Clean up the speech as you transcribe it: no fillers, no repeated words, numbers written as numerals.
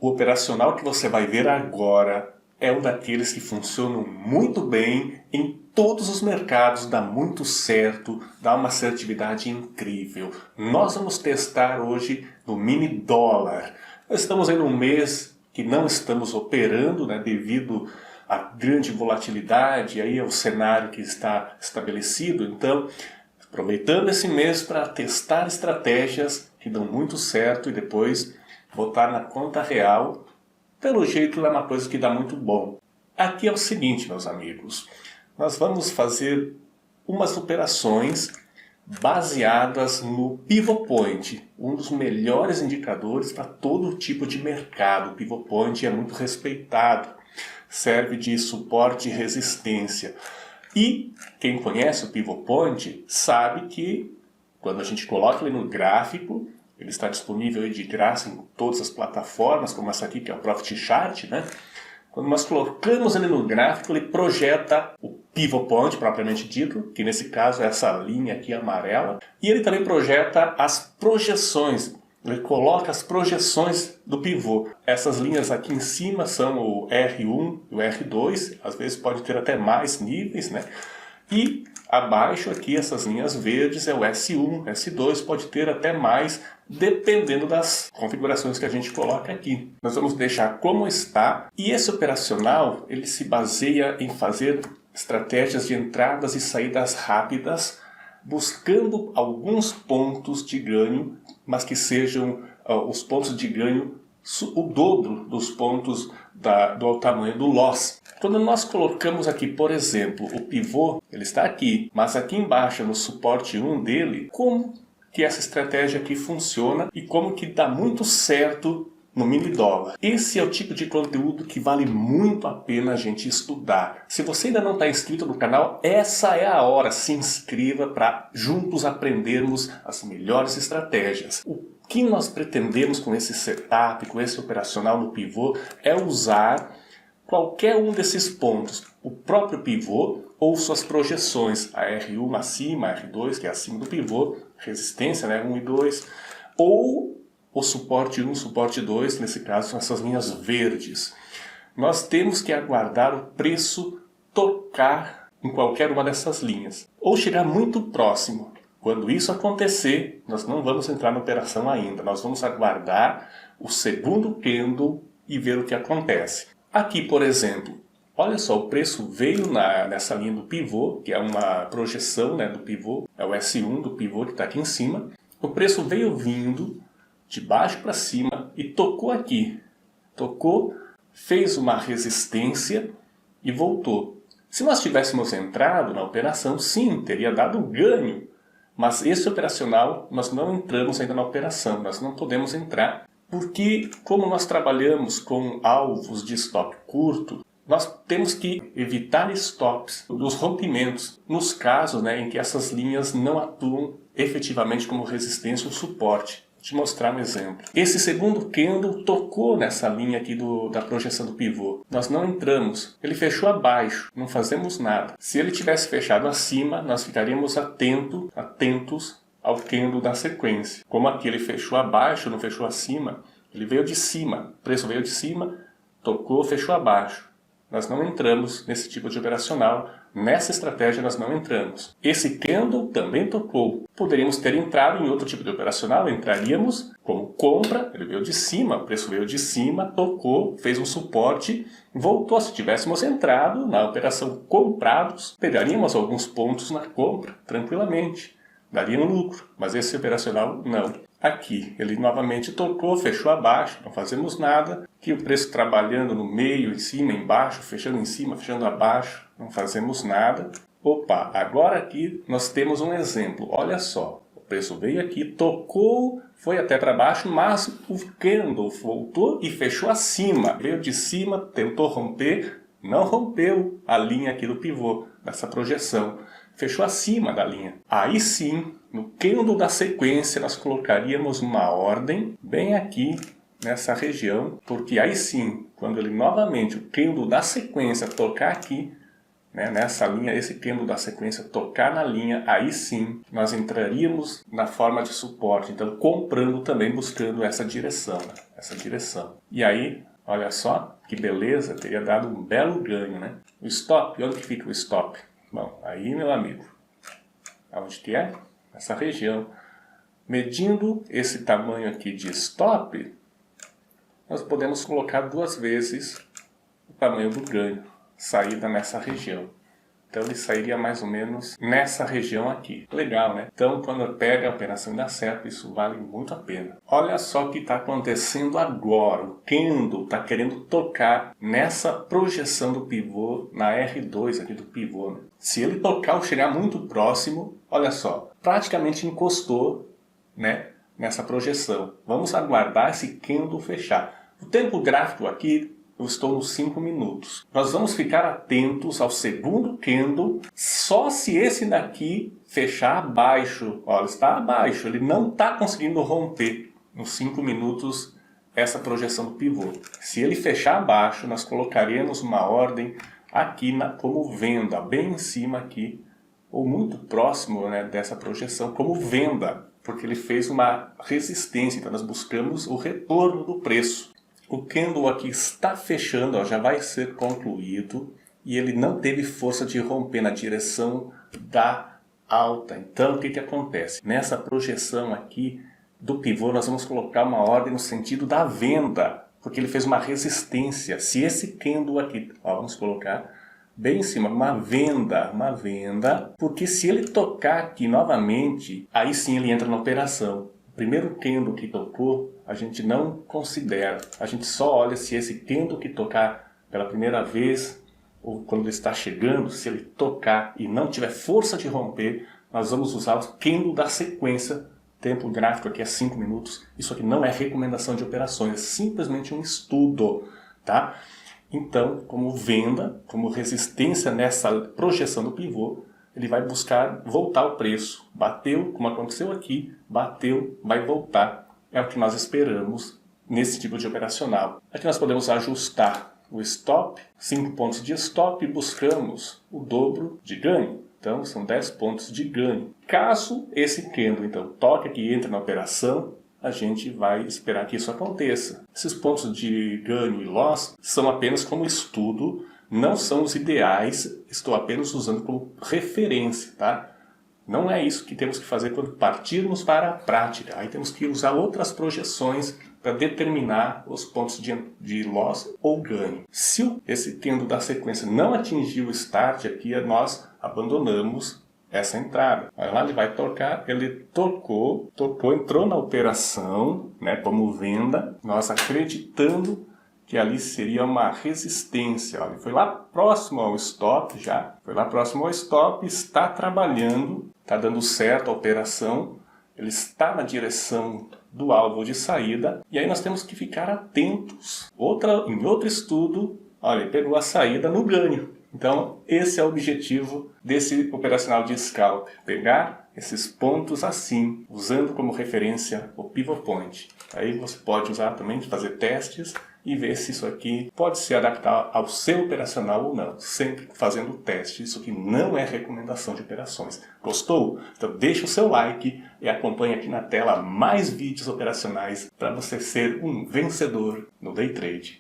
O operacional que você vai ver agora é um daqueles que funcionam muito bem em todos os mercados, dá muito certo, dá uma assertividade incrível. Nós vamos testar hoje no mini dólar. Nós estamos em um mês que não estamos operando, devido à grande volatilidade, aí é o cenário que está estabelecido. Então, aproveitando esse mês para testar estratégias que dão muito certo e depois botar na conta real, pelo jeito é uma coisa que dá muito bom. Aqui é o seguinte, meus amigos, nós vamos fazer umas operações baseadas no Pivot Point, um dos melhores indicadores para todo tipo de mercado. O Pivot Point é muito respeitado, serve de suporte e resistência. E quem conhece o Pivot Point sabe que quando a gente coloca ele no gráfico, ele está disponível de graça em todas as plataformas, como essa aqui que é o Profit Chart, Quando nós colocamos ele no gráfico, ele projeta o Pivot Point, propriamente dito, que nesse caso é essa linha aqui amarela, e ele também projeta as projeções. Ele coloca as projeções do pivô. Essas linhas aqui em cima são o R1 e o R2, às vezes pode ter até mais níveis, E abaixo aqui, essas linhas verdes, é o S1, S2, pode ter até mais, dependendo das configurações que a gente coloca aqui. Nós vamos deixar como está, e esse operacional, ele se baseia em fazer estratégias de entradas e saídas rápidas, buscando alguns pontos de ganho, mas que sejam os pontos de ganho o dobro dos pontos do tamanho do loss. Quando nós colocamos aqui, por exemplo, o pivô, ele está aqui, mas aqui embaixo, no suporte 1 dele, como que essa estratégia aqui funciona e como que dá muito certo no mini dólar. Esse é o tipo de conteúdo que vale muito a pena a gente estudar. Se você ainda não está inscrito no canal, essa é a hora. Se inscreva para juntos aprendermos as melhores estratégias. O que nós pretendemos com esse setup, com esse operacional no pivô, é usar qualquer um desses pontos, o próprio pivô ou suas projeções, a R1 acima, a R2 que é acima do pivô, resistência, 1 e 2, ou o suporte 1, suporte 2, nesse caso são essas linhas verdes. Nós temos que aguardar o preço tocar em qualquer uma dessas linhas, ou chegar muito próximo. Quando isso acontecer, nós não vamos entrar na operação ainda, nós vamos aguardar o segundo candle e ver o que acontece. Aqui, por exemplo, olha só, o preço veio nessa linha do pivô, que é uma projeção do pivô, é o S1 do pivô que está aqui em cima. O preço veio vindo de baixo para cima e tocou aqui. Tocou, fez uma resistência e voltou. Se nós tivéssemos entrado na operação, sim, teria dado ganho. Mas esse operacional, nós não entramos ainda na operação, nós não podemos entrar. Porque, como nós trabalhamos com alvos de stop curto, nós temos que evitar stops dos rompimentos, nos casos em que essas linhas não atuam efetivamente como resistência ou suporte. Vou te mostrar um exemplo. Esse segundo candle tocou nessa linha aqui da projeção do pivô. Nós não entramos. Ele fechou abaixo. Não fazemos nada. Se ele tivesse fechado acima, nós ficaríamos atentos ao candle da sequência. Como aqui ele fechou abaixo, não fechou acima, ele veio de cima. O preço veio de cima, tocou, fechou abaixo. Nós não entramos nesse tipo de operacional. Nessa estratégia nós não entramos. Esse candle também tocou. Poderíamos ter entrado em outro tipo de operacional. Entraríamos como compra. Ele veio de cima, o preço veio de cima, tocou, fez um suporte, voltou. Se tivéssemos entrado na operação comprados, pegaríamos alguns pontos na compra, tranquilamente. Daria um lucro, mas esse operacional não. Aqui, ele novamente tocou, fechou abaixo, não fazemos nada. Aqui o preço trabalhando no meio, em cima, embaixo, fechando em cima, fechando abaixo, não fazemos nada. Opa, agora aqui nós temos um exemplo, olha só. O preço veio aqui, tocou, foi até para baixo, mas o candle voltou e fechou acima. Veio de cima, tentou romper, não rompeu a linha aqui do pivô, dessa projeção. Fechou acima da linha. Aí sim, no candle da sequência, nós colocaríamos uma ordem bem aqui nessa região, porque aí sim, quando ele novamente, o candle da sequência tocar aqui, né, nessa linha, esse candle da sequência tocar na linha, aí sim nós entraríamos na forma de suporte, então comprando também, buscando essa direção, né, essa direção. E aí, olha só que beleza, teria dado um belo ganho, né? O stop, onde que fica o stop? Bom, aí meu amigo, aonde que é? Essa região. Medindo esse tamanho aqui de stop, nós podemos colocar 2 vezes o tamanho do ganho, saída nessa região. Então ele sairia mais ou menos nessa região aqui. Legal, né? Então quando pega a operação e dá certo, isso vale muito a pena. Olha só o que está acontecendo agora. O candle está querendo tocar nessa projeção do pivô, na R2 aqui do pivô, né? Se ele tocar ou chegar muito próximo, olha só, praticamente encostou, né, nessa projeção. Vamos aguardar esse candle fechar. O tempo gráfico aqui, eu estou nos 5 minutos. Nós vamos ficar atentos ao segundo candle, só se esse daqui fechar abaixo. Olha, está abaixo, ele não está conseguindo romper nos 5 minutos essa projeção do pivô. Se ele fechar abaixo, nós colocaremos uma ordem aqui como venda, bem em cima aqui, ou muito próximo, né, dessa projeção, como venda, porque ele fez uma resistência, então nós buscamos o retorno do preço. O candle aqui está fechando, ó, já vai ser concluído, e ele não teve força de romper na direção da alta. Então o que que acontece? Nessa projeção aqui do pivô nós vamos colocar uma ordem no sentido da venda, porque ele fez uma resistência. Se esse candle aqui, ó, vamos colocar bem em cima, uma venda, porque se ele tocar aqui novamente, aí sim ele entra na operação. O primeiro candle que tocou, a gente não considera, a gente só olha se esse candle que tocar pela primeira vez, ou quando ele está chegando, se ele tocar e não tiver força de romper, nós vamos usar o candle da sequência. Tempo gráfico aqui é 5 minutos, isso aqui não é recomendação de operações, é simplesmente um estudo, tá? Então, como venda, como resistência nessa projeção do pivô, ele vai buscar voltar o preço. Bateu, como aconteceu aqui, bateu, vai voltar. É o que nós esperamos nesse tipo de operacional. Aqui nós podemos ajustar o stop, 5 pontos de stop, e buscamos o dobro de ganho. Então, são 10 pontos de ganho. Caso esse candle, então, toque aqui e entre na operação, a gente vai esperar que isso aconteça. Esses pontos de ganho e loss são apenas como estudo, não são os ideais, estou apenas usando como referência, tá? Não é isso que temos que fazer quando partirmos para a prática. Aí temos que usar outras projeções para determinar os pontos de loss ou ganho. Se esse candle da sequência não atingir o start aqui, nós abandonamos essa entrada. Olha lá, ele vai tocar, ele tocou, entrou na operação, né, como venda, nós acreditando que ali seria uma resistência. Olha, foi lá próximo ao stop já, está trabalhando, está dando certo a operação, ele está na direção do alvo de saída, e aí nós temos que ficar atentos. Em outro estudo, olha, ele pegou a saída no ganho. Então, esse é o objetivo desse operacional de scalp, pegar esses pontos assim, usando como referência o pivot point. Aí você pode usar também, fazer testes e ver se isso aqui pode se adaptar ao seu operacional ou não, sempre fazendo teste. Isso aqui não é recomendação de operações. Gostou? Então deixa o seu like e acompanhe aqui na tela mais vídeos operacionais para você ser um vencedor no Day Trade.